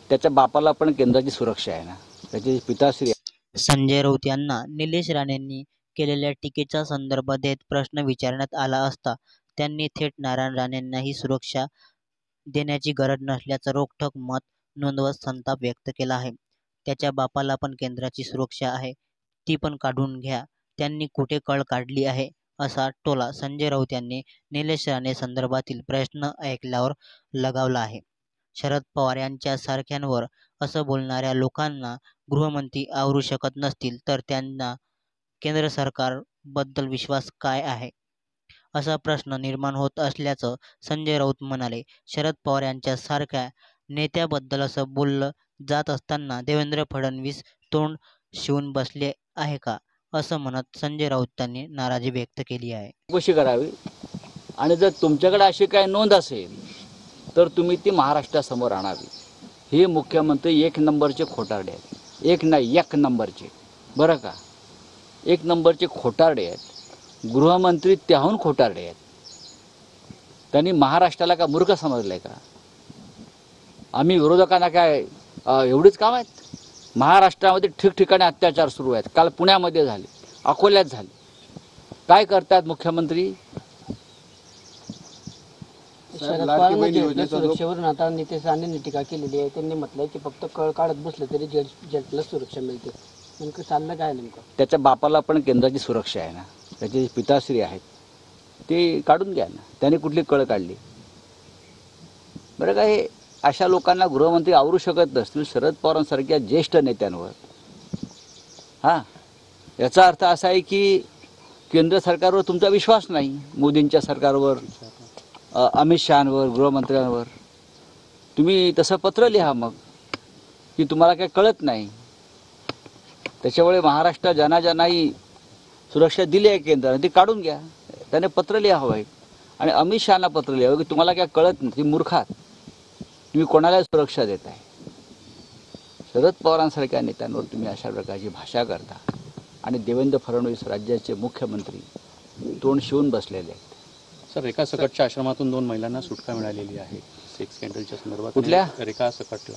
त्याच्या बापाला पण केंद्राची सुरक्षा आहे ना, त्याचे पिताश्री संजय राऊत यांना निलेश राणेंनी केलेल्या टीकेचा संदर्भ देत प्रश्न विचारण्यात आला असता त्यांनी थेट नारायण राणेंनाही सुरक्षा देण्याची गरज नसल्याचं रोखठोक मत नोंदवत संताप व्यक्त केला आहे. त्याच्या बापाला पण केंद्राची सुरक्षा आहे, ती पण काढून घ्या, त्यांनी कुठे कळ काढली आहे, असा टोला संजय राऊत यांनी निलेश राणे संदर्भातील प्रश्न ऐकल्यावर लगावला आहे. शरद पवार यांच्या सारख्यांवर असं बोलणाऱ्या लोकांना गृहमंत्री आवरू शकत नसतील तर त्यांना केंद्र सरकारबद्दल विश्वास काय आहे, असा प्रश्न निर्माण होत असल्याचं संजय राऊत म्हणाले. शरद पवार यांच्या सारख्या नेत्याबद्दल असं बोललं जात असताना देवेंद्र फडणवीस तोंड शिवून बसले आहे का, असं म्हणत संजय राऊतांनी नाराजी व्यक्त केली आहे. कशी करावी आणि जर तुमच्याकडे अशी काही नोंद असेल तर तुम्ही ती महाराष्ट्रासमोर आणावी. हे मुख्यमंत्री एक नंबरचे खोटारडे आहेत, एक नाही एक नंबरचे, बरं का, एक नंबरचे खोटारडे आहेत. गृहमंत्री त्याहून खोटारडे आहेत. त्यांनी महाराष्ट्राला का मूर्ख समजलंय का? आम्ही विरोधकांना काय एवढीच काम आहेत? महाराष्ट्रामध्ये ठिकठिकाणी अत्याचार सुरू आहेत. काल पुण्यामध्ये झाले, अकोल्यात झाले. काय करतात मुख्यमंत्री? शरद पवारांनी सुरक्षेवरून आता नितेश राणेंनी टीका केलेली आहे. त्यांनी म्हटलंय की फक्त कळ काढत बसलं तरी जेटला सुरक्षा मिळते. नेमकं चाललं काय नेमकं? त्याच्या बापाला पण केंद्राची सुरक्षा आहे ना, त्याचे पिताश्री आहेत, ते काढून घ्या ना. त्याने कुठली कळ काढली? बरं का, हे अशा लोकांना गृहमंत्री आवरू शकत नसतील शरद पवारांसारख्या ज्येष्ठ नेत्यांवर. हां, याचा अर्थ असा आहे की केंद्र सरकारवर तुमचा विश्वास नाही, मोदींच्या सरकारवर, अमित शहांवर, गृहमंत्र्यांवर. तुम्ही तसं पत्र लिहा मग की तुम्हाला काही कळत नाही. त्याच्यामुळे महाराष्ट्र ज्यांना सुरक्षा दिली आहे केंद्राने ती काढून घ्या. त्याने पत्र लिहावं आहे आणि अमित शहाना पत्र लिहावं की तुम्हाला काय कळत नाही, तुम्ही मूर्खात, तुम्ही कोणाला सुरक्षा देत आहे. शरद पवारांसारख्या नेत्यांवर तुम्ही अशा प्रकारची भाषा करता आणि देवेंद्र फडणवीस राज्याचे मुख्यमंत्री तोंड शिवून बसलेले आहेत. सर, रेखा सकटच्या आश्रमातून 2 महिलांना सुटका मिळालेली आहे सेक्स स्कॅन्डलच्या संदर्भात. कुठल्या? रेखा सकटला.